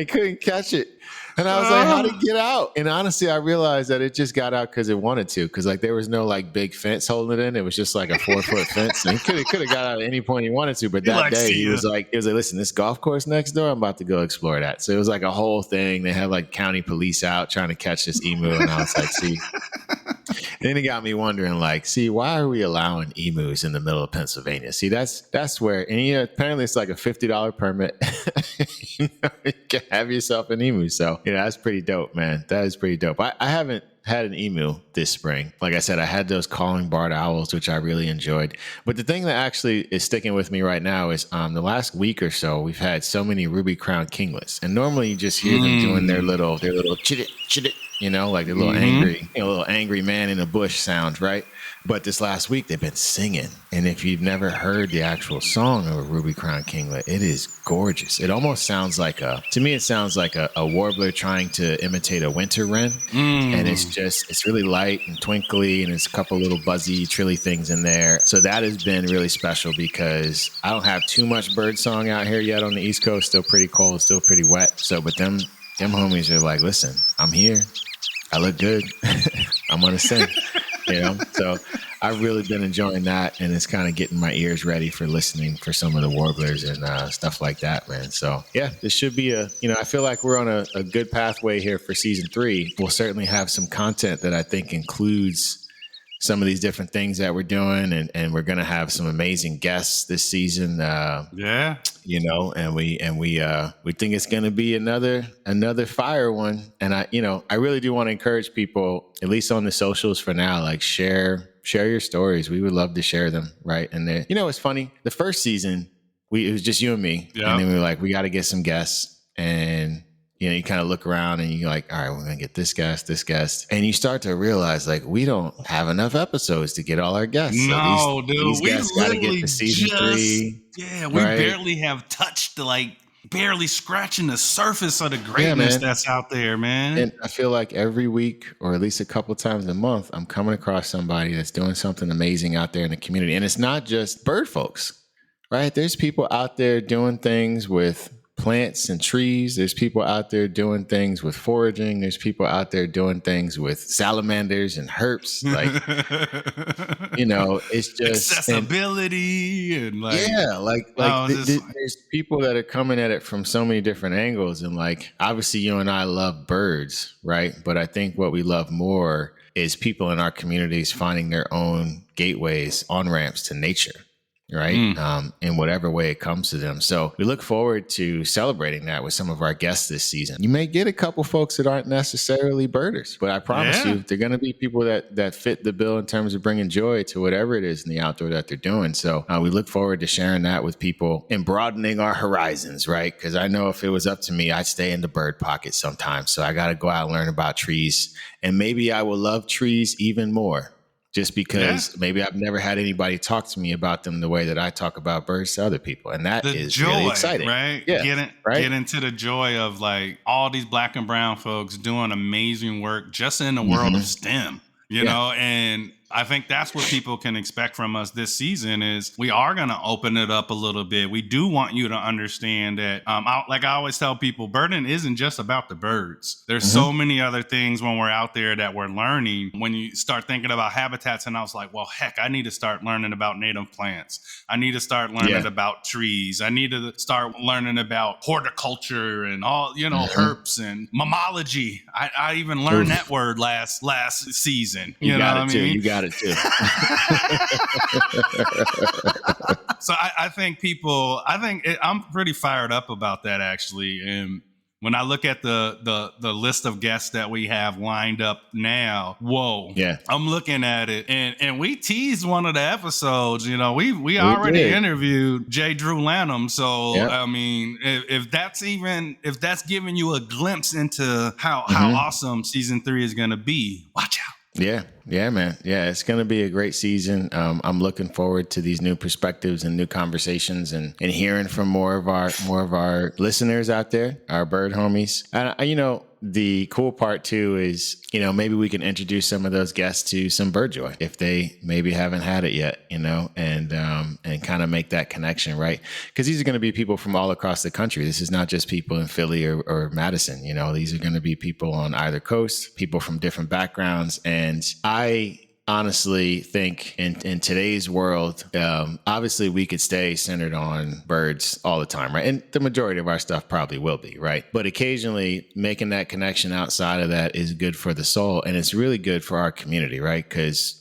couldn't catch it. And I was like, how'd it get out? And honestly, I realized that it just got out because it wanted to. Because like there was no like big fence holding it in. It was just like a 4-foot fence. And he could have got out at any point he wanted to. But that day he was like, listen, this golf course next door, I'm about to go explore that. So it was like a whole thing. They had like county police out trying to catch this emu. And I was like, see. And then it got me wondering, like, see, why are we allowing emus in the middle of Pennsylvania? See, that's where, and apparently it's like a $50 permit. You can have yourself an emu. So, that's pretty dope, man. That is pretty dope. I haven't had an emu this spring. Like I said, I had those calling barred owls, which I really enjoyed. But the thing that actually is sticking with me right now is the last week or so, we've had so many ruby crowned kinglets. And normally you just hear them doing their little chit-it, chit-it, like the little angry, little angry man in the bush sound, right? But this last week they've been singing. And if you've never heard the actual song of a ruby crowned kinglet, it is gorgeous. It almost sounds like to me, it sounds like a warbler trying to imitate a winter wren. And it's really light and twinkly, and there's a couple little buzzy, trilly things in there. So that has been really special because I don't have too much bird song out here yet on the East Coast. Still pretty cold, still pretty wet. So, but them homies are like, listen, I'm here. I look good. I'm going to sing, So I've really been enjoying that, and it's kind of getting my ears ready for listening for some of the warblers and stuff like that, man. So yeah, this should be I feel like we're on a good pathway here for season 3. We'll certainly have some content that I think includes some of these different things that we're doing, and we're going to have some amazing guests this season. And we think it's going to be another fire one. And I really do want to encourage people, at least on the socials for now, like share your stories. We would love to share them. Right. And then, it's funny. The first season, it was just you and me. Yep. And then we were like, we got to get some guests, and you kind of look around and you're like, all right, we're going to get this guest. And you start to realize, like, we don't have enough episodes to get all our guests. No, so dude. These guests got to get to season 3. Yeah, we barely have touched, barely scratching the surface of the greatness that's out there, man. And I feel like every week, or at least a couple times a month, I'm coming across somebody that's doing something amazing out there in the community. And it's not just bird folks, right? There's people out there doing things with plants and trees. There's people out there doing things with foraging. There's people out there doing things with salamanders and herps. It's just accessibility there's people that are coming at it from so many different angles. And obviously you and I love birds, right? But I think what we love more is people in our communities finding their own gateways, on-ramps to nature. right? In whatever way it comes to them. So we look forward to celebrating that with some of our guests this season. You may get a couple folks that aren't necessarily birders, but I promise you, they're going to be people that fit the bill in terms of bringing joy to whatever it is in the outdoor that they're doing. So we look forward to sharing that with people and broadening our horizons, right? Because I know if it was up to me, I'd stay in the bird pocket sometimes. So I got to go out and learn about trees, and maybe I will love trees even more. Just because maybe I've never had anybody talk to me about them the way that I talk about birds to other people. And that is joy, really exciting. Right? Yeah, Get into the joy of like all these black and brown folks doing amazing work just in the world of STEM, you know, and I think that's what people can expect from us this season is we are going to open it up a little bit. We do want you to understand that, like I always tell people, birding isn't just about the birds. There's so many other things when we're out there that we're learning. When you start thinking about habitats, and I was like, well, heck, I need to start learning about native plants. I need to start learning about trees. I need to start learning about horticulture and all, herbs and mammalogy. I even learned that word last season. You know what I mean? You got it too. So I think I'm pretty fired up about that actually. And when I look at the list of guests that we have lined up now, I'm looking at it and we teased one of the episodes, we already interviewed J. Drew Lanham. So, I mean, if that's giving you a glimpse into how awesome season 3 is going to be, watch out. Yeah, man. Yeah, it's going to be a great season. I'm looking forward to these new perspectives and new conversations and hearing from more of our listeners out there, our bird homies. And the cool part too is, maybe we can introduce some of those guests to some bird joy if they maybe haven't had it yet, and kind of make that connection, right? Because these are going to be people from all across the country. This is not just people in Philly or Madison. These are going to be people on either coast, people from different backgrounds. And I honestly think in today's world, obviously we could stay centered on birds all the time, right? And the majority of our stuff probably will be, right? But occasionally making that connection outside of that is good for the soul. And it's really good for our community, right? Because,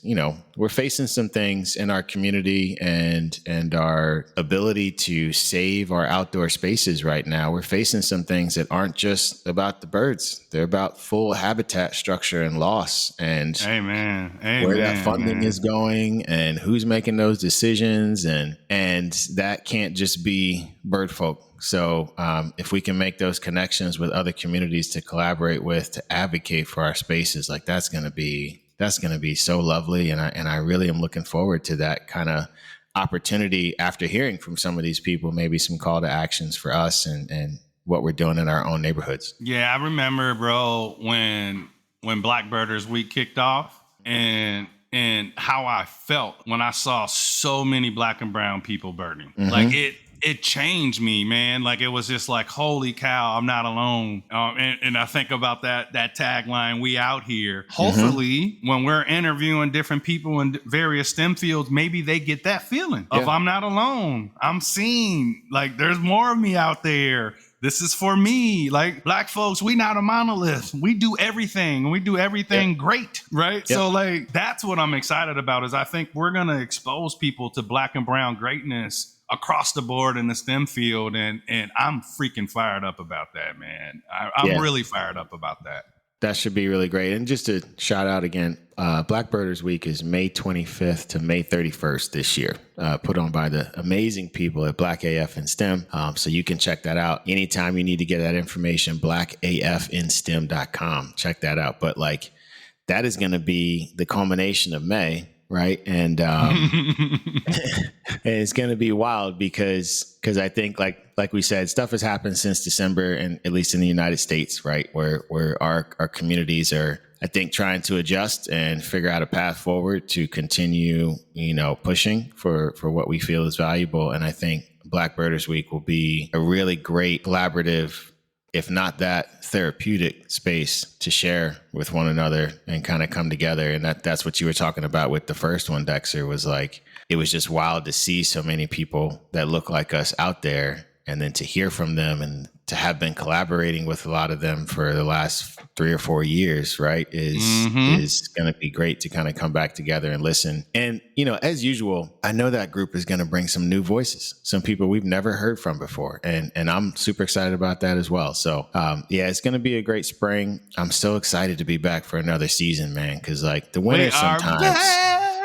we're facing some things in our community and our ability to save our outdoor spaces right now. We're facing some things that aren't just about the birds. They're about full habitat structure and loss and where that funding is going and who's making those decisions. And that can't just be bird folk. So if we can make those connections with other communities to collaborate with, to advocate for our spaces, like that's going to be so lovely. And I really am looking forward to that kind of opportunity after hearing from some of these people, maybe some call to actions for us and what we're doing in our own neighborhoods. Yeah, I remember, bro, when Black Birders Week kicked off and how I felt when I saw so many black and brown people birding. Like it changed me, man. Like it was just like, holy cow, I'm not alone. And I think about that tagline, we out here. Hopefully, when we're interviewing different people in various STEM fields, maybe they get that feeling of I'm not alone. I'm seen. Like there's more of me out there. This is for me. Like black folks, we not a monolith. We do everything. We do everything great, right? Yep. So like that's what I'm excited about is I think we're going to expose people to black and brown greatness across the board in the STEM field. And I'm freaking fired up about that, man. I'm really fired up about that. That should be really great. And just to shout out again, Black Birders Week is May 25th to May 31st this year, put on by the amazing people at Black AF in STEM. So you can check that out anytime you need to get that information, blackafinstem.com. Check that out. But like that is going to be the culmination of May. Right. And it's going to be wild because I think like we said, stuff has happened since December, and at least in the United States, right, where our communities are, I think, trying to adjust and figure out a path forward to continue, pushing for what we feel is valuable. And I think Black Birders Week will be a really great collaborative, if not that, therapeutic space to share with one another and kind of come together. And that's what you were talking about with the first one, Dexter, was like, it was just wild to see so many people that look like us out there and then to hear from them and to have been collaborating with a lot of them for the last 3 or 4 years, right, is going to be great to kind of come back together and listen. And, as usual, I know that group is going to bring some new voices, some people we've never heard from before. And I'm super excited about that as well. So, it's going to be a great spring. I'm so excited to be back for another season, man, because like the winter sometimes,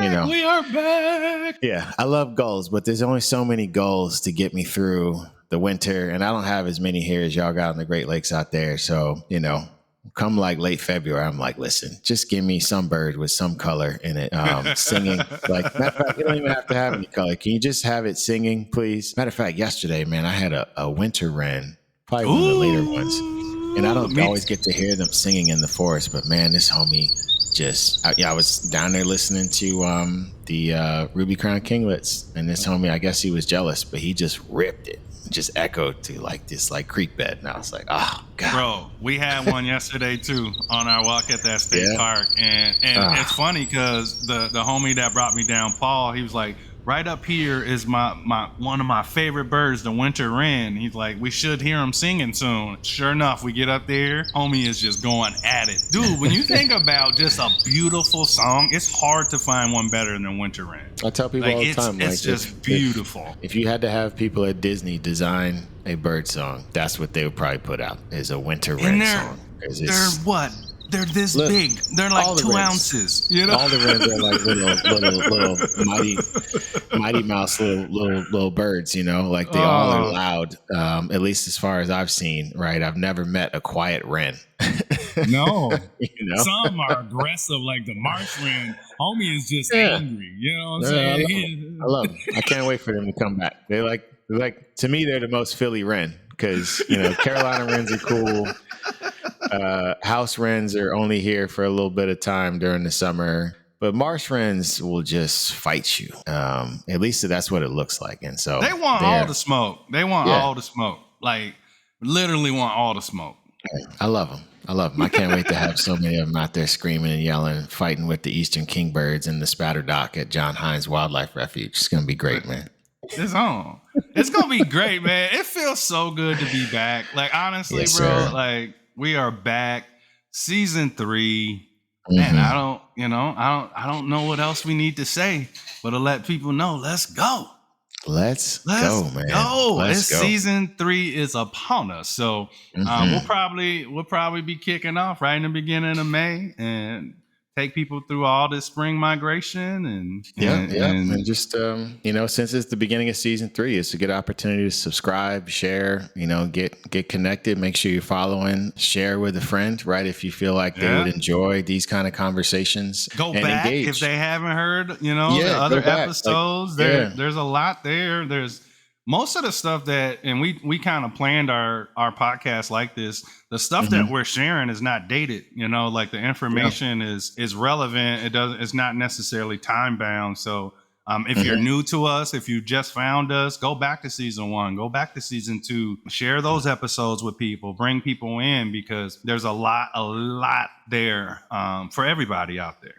we are back. Yeah, I love goals, but there's only so many goals to get me through the winter, and I don't have as many here as y'all got in the Great Lakes out there. So, come like late February, I'm like, listen, just give me some bird with some color in it, singing. Like, matter of fact, you don't even have to have any color. Can you just have it singing, please? Matter of fact, yesterday, man, I had a winter wren, probably one of the later ones, and I don't always get to hear them singing in the forest. But man, this homie I was down there listening to the Ruby Crown Kinglets, and this homie, I guess he was jealous, but he just ripped it. Just echoed to like this like creek bed, and I was like, oh god, bro, we had one yesterday too on our walk at that state park, and it's funny because the homie that brought me down, Paul, he was like, right up here is my one of my favorite birds, the winter wren. He's like, we should hear him singing soon. Sure enough, we get up there, homie is just going at it, dude. When you think about just a beautiful song, it's hard to find one better than winter wren. I tell people all the time, it's just beautiful. If you had to have people at Disney design a bird song, that's what they would probably put out, is a winter wren song. They're what? They're this big. They're like 2 ounces. All the wrens are like little mighty mouse little birds. Like they all are loud. At least as far as I've seen, right? I've never met a quiet wren. No, some are aggressive, like the marsh wren. Homie is just angry. You know what I'm saying? I love them. I can't wait for them to come back. They're like to me, they're the most Philly wren because Carolina wrens are cool. House wrens are only here for a little bit of time during the summer, but marsh wrens will just fight you. At least that's what it looks like. And so they want all the smoke. They want all the smoke. Like literally want all the smoke. I love them. I can't wait to have so many of them out there screaming and yelling, fighting with the eastern kingbirds in the spatter dock at John Hines Wildlife Refuge. It's going to be great, man. It's on. It's going to be great, man. It feels so good to be back. Like, honestly, yes, bro, sir. Like we are back. Season 3. Man, I don't know what else we need to say, but to let people know, let's go. Let's go, man. Let's go. Season 3 is upon us. So we'll probably be kicking off right in the beginning of May and take people through all this spring migration and just since it's the beginning of season 3, it's a good opportunity to subscribe, share, get connected, make sure you're following, share with a friend, right? If you feel like they would enjoy these kind of conversations, go and back engage. If they haven't heard, the other episodes. There's a lot there. There's most of the stuff that, and we kind of planned our podcast like this. The stuff that we're sharing is not dated, like the information is relevant. It's not necessarily time bound. So if you're new to us, if you just found us, go back to season 1, go back to season 2, share those episodes with people, bring people in, because there's a lot there for everybody out there.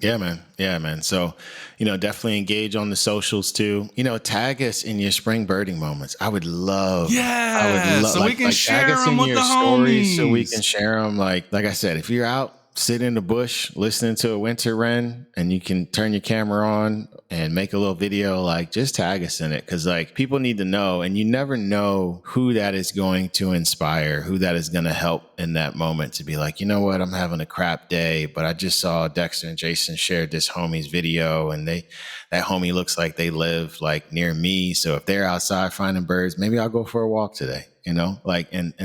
Yeah, man. So, definitely engage on the socials too. Tag us in your spring birding moments. I would love. So we can share them with the homies. So we can share them. Like I said, if you're out sitting in the bush listening to a winter wren and you can turn your camera on and make a little video, just tag us in it. Cause people need to know, and you never know who that is going to inspire, who that is going to help in that moment to be like, you know what, I'm having a crap day, but I just saw Dexter and Jason shared this homie's video and that homie looks like they live near me. So if they're outside finding birds, maybe I'll go for a walk today. And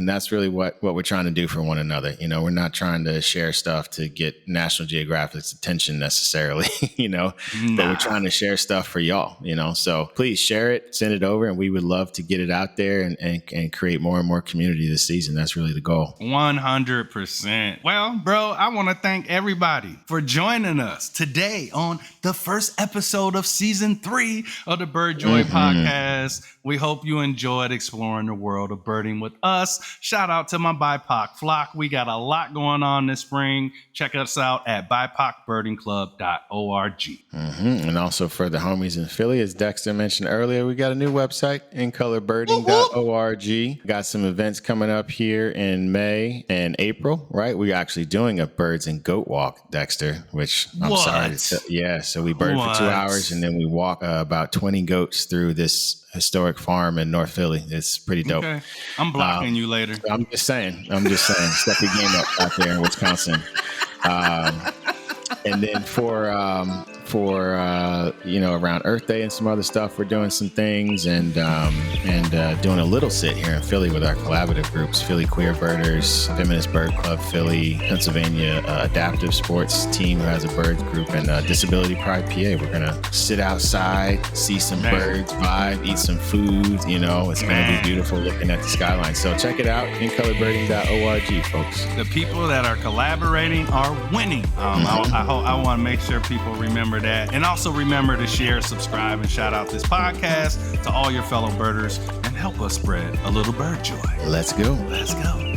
that's really what we're trying to do for one another. We're not trying to share stuff to get National Geographic's attention necessarily, but we're trying to share stuff for y'all, so please share it, send it over, and we would love to get it out there and create more and more community this season. That's really the goal. 100%. Well, bro, I want to thank everybody for joining us today on the first episode of season 3 of the Bird Joy podcast. We hope you enjoyed exploring the world of birding with us. Shout out to my BIPOC flock. We got a lot going on this spring. Check us out at bipocbirdingclub.org. And also for the homies in Philly, as Dexter mentioned earlier, we got a new website, incolorbirding.org. Got some events coming up here in May and April, right? We're actually doing a birds and goat walk, Dexter, which I'm sorry to say. Yeah, so we bird for 2 hours and then we walk about 20 goats through this historic farm in North Philly. It's pretty dope. Okay. I'm blocking you later. I'm just saying. Step your game up out there in Wisconsin. And then for around Earth Day and some other stuff, we're doing some things and doing a little sit here in Philly with our collaborative groups: Philly Queer Birders, Feminist Bird Club Philly, Pennsylvania Adaptive Sports Team who has a birds group, and Disability Pride PA. We're gonna sit outside, see some birds, vibe, eat some food. It's gonna be beautiful looking at the skyline. So check it out, incolorbirding.org, folks. The people that are collaborating are winning. I want to make sure people remember that. And also remember to share, subscribe, and shout out this podcast to all your fellow birders and help us spread a little bird joy. Let's go. Let's go.